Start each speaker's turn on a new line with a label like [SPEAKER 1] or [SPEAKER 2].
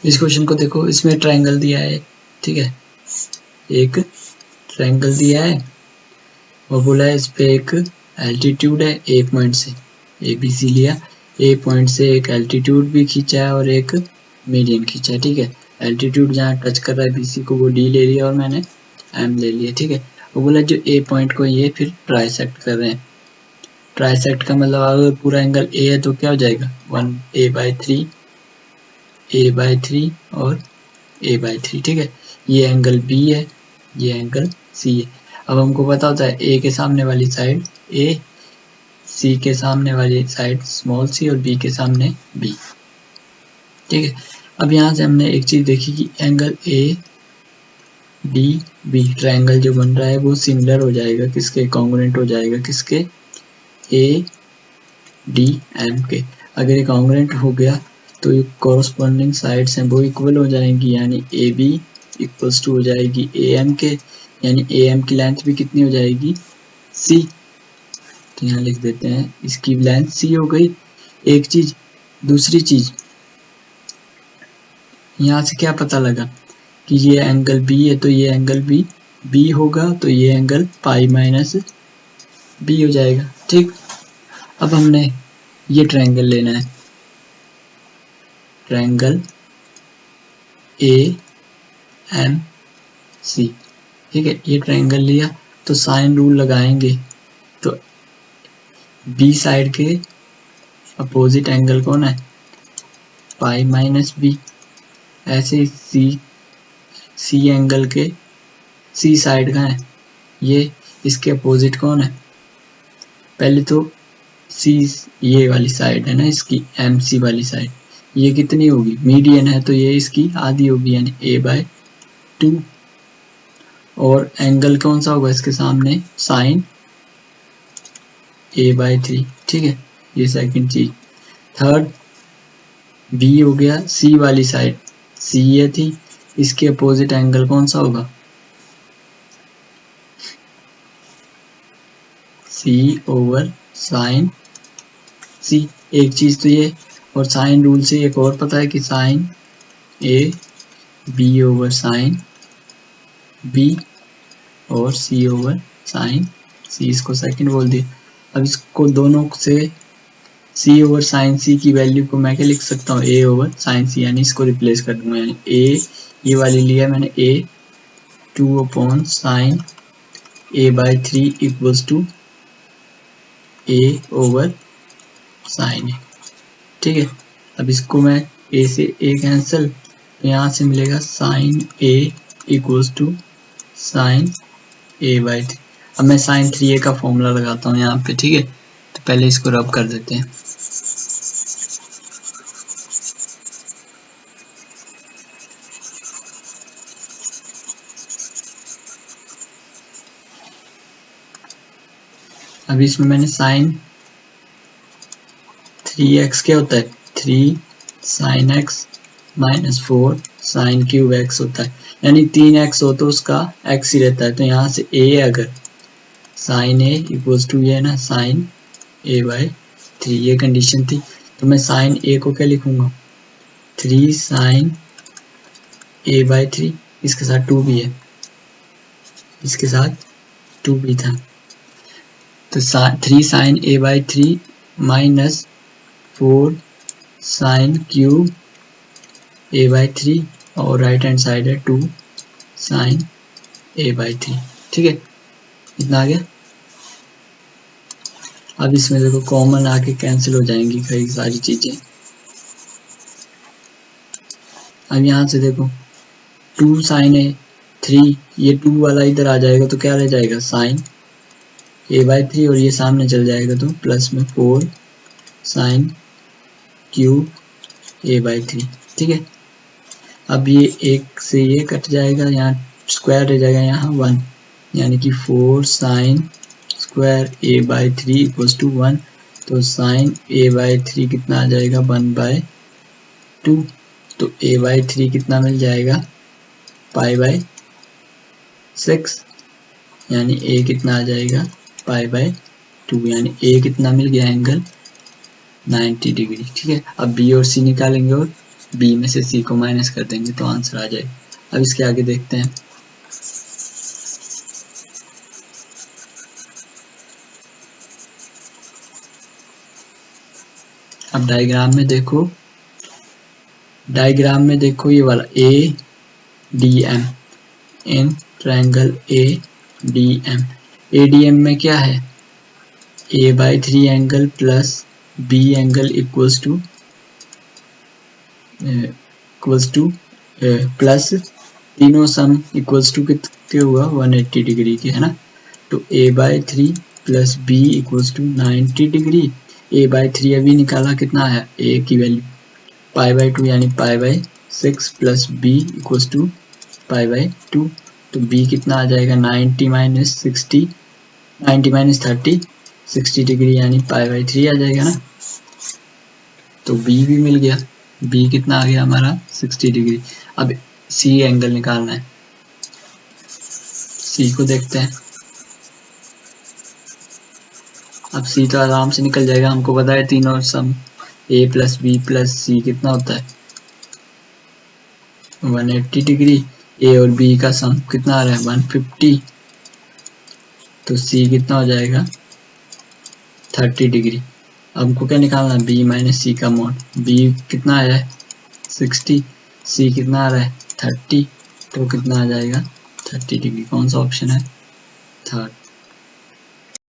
[SPEAKER 1] इस क्वेश्चन को देखो, इसमें ट्रायंगल दिया है, ठीक है, एक ट्रायंगल दिया है और बोला है इस पे एक एल्टीट्यूड है ए पॉइंट से, ए बी सी लिया, ए पॉइंट से एक एल्टीट्यूड भी खींचा है और एक मीडियन खींचा है, ठीक है। एल्टीट्यूड जहाँ टच कर रहा है बी सी को वो डी ले लिया और मैंने एम ले लिया, ठीक है। वो बोला जो ए पॉइंट को ये फिर ट्राइसेक्ट कर रहे हैं। ट्राइसेक्ट का मतलब अगर पूरा एंगल ए है तो क्या हो जाएगा, 1a/3 a/3 और a/3, ठीक है। ये एंगल बी है, ये एंगल सी है। अब हमको पता होता है ए के सामने वाली साइड ए, सी के सामने वाली साइड स्मॉल सी और बी के सामने बी, ठीक है। अब यहाँ से हमने एक चीज देखी कि angle A D B triangle जो बन रहा है वो सिमिलर हो जाएगा किसके, कॉन्ग्रुएंट हो जाएगा किसके, ए डी एम के। अगर ये कॉन्ग्रुएंट हो गया तो ये कॉरस्पॉन्डिंग साइड्स हैं वो इक्वल हो जाएंगी, यानी ए बी इक्वल्स टू हो जाएगी ए एम के, यानी ए एम की लेंथ भी कितनी हो जाएगी, सी। तो यहाँ लिख देते हैं इसकी लेंथ सी हो गई एक चीज। दूसरी चीज यहाँ से क्या पता लगा कि ये एंगल बी है तो ये एंगल भी बी होगा, तो ये एंगल पाई माइनस बी हो जाएगा, ठीक। अब हमने ये ट्रायंगल लेना है, ट्रायंगल ए एम सी, ठीक है। ये ट्रायंगल लिया तो साइन रूल लगाएंगे, तो बी साइड के अपोजिट एंगल कौन है, पाई माइनस बी। ऐसे सी एंगल के सी साइड का है, ये इसके अपोजिट कौन है, पहले तो सी ये वाली साइड है ना इसकी, एम सी वाली साइड, ये कितनी होगी, मीडियन है तो ये इसकी आधी होगी यानी a/2। और एंगल कौन सा होगा इसके सामने, साइन a/3, ठीक है। ये सेकंड चीज। थर्ड बी हो गया सी वाली साइड, सी ये थी, इसके अपोजिट एंगल कौन सा होगा, सी ओवर साइन सी। एक चीज तो ये, और साइन रूल से एक और पता है कि sine A B over sine B और सी ओवर साइन सी, इसको सेकंड बोल दिया। अब इसको दोनों से सी ओवर साइन सी की वैल्यू को मैं क्या लिख सकता हूँ, ए ओवर साइन सी, यानी इसको रिप्लेस कर दूंगा, यानी ए ये वाली लिया मैंने A 2 sign a/3 equals to A over sign A, ठीक है। अब इसको मैं ए से ए कैंसिल, तो यहाँ से मिलेगा sine A equals to sine a/3। अब मैं साइन 3a का फॉर्मूला लगाता हूँ यहाँ पे, ठीक है। तो पहले इसको रब कर देते हैं। अभी इसमें मैंने साइन 3x क्या होता है, 3 sine x minus 4 sine cube x होता है, यानी 3x हो तो उसका x ही रहता है। तो यहाँ से a अगर साइन a इक्वल्स टू ये ना साइन a/3, ये कंडीशन थी। तो मैं साइन a को क्या लिखूंगा, 3 साइन a/3, इसके साथ 2 भी है, इसके साथ 2 भी था। तो 3 sign a/3 minus 4 sine cube a/3 और राइट हैंड साइड है 2 साइन a/3, ठीक है। इतना आ गया। अब इसमें देखो कॉमन आके कैंसिल हो जाएंगी कई सारी चीजें। अब यहाँ से देखो 2 साइन a/3, ये 2 वाला इधर आ जाएगा तो क्या रह जाएगा, साइन a/3, और ये सामने चल जाएगा तो प्लस में 4 साइन क्यूब a/3, ठीक है। अब ये एक से ये कट जाएगा, यहाँ स्क्वायर रह जाएगा, यहाँ 1, यानी कि 4 sine square a/3 equals to 1। तो साइन a/3 कितना आ जाएगा, 1/2। तो a/3 कितना मिल जाएगा, π/6, यानी a कितना आ जाएगा, π/2, यानी a कितना मिल गया, एंगल 90 डिग्री, ठीक है। अब b और c निकालेंगे और बी में से सी को माइनस कर देंगे तो आंसर आ जाएगा। अब इसके आगे देखते हैं। अब डायग्राम में देखो, ये वाला A D M in triangle A D M. A D M में क्या है, a/3 angle plus B angle equals to plus तीनों सम इक्वल्स टू कितने हुआ 180 डिग्री के, है ना। तो a/3 plus B equals to 90 degree. a/3 अभी निकाला, कितना आया, a की वैल्यू π/2 यानी π/6 प्लस b इक्वल्स टू π/2। तो b कितना आ जाएगा 90 माइनस 60, 90 माइनस 30, 60 डिग्री यानी π/3 आ जाएगा ना। तो b भी मिल गया, b कितना आ गया हमारा 60 डिग्री। अब c एंगल निकालना है, c को देखते हैं। अब c तो आराम से निकल जाएगा, हमको पता है तीनों सम a प्लस बी प्लस सी कितना होता है 180 डिग्री। a और b का सम कितना आ रहा है 150, तो c कितना हो जाएगा 30 डिग्री। अब हमको क्या निकालना है, b माइनस सी का मोड। b कितना आया है 60, c कितना आ रहा है 30, तो कितना आ जाएगा 30 डिग्री। कौन सा ऑप्शन है, थर्ड।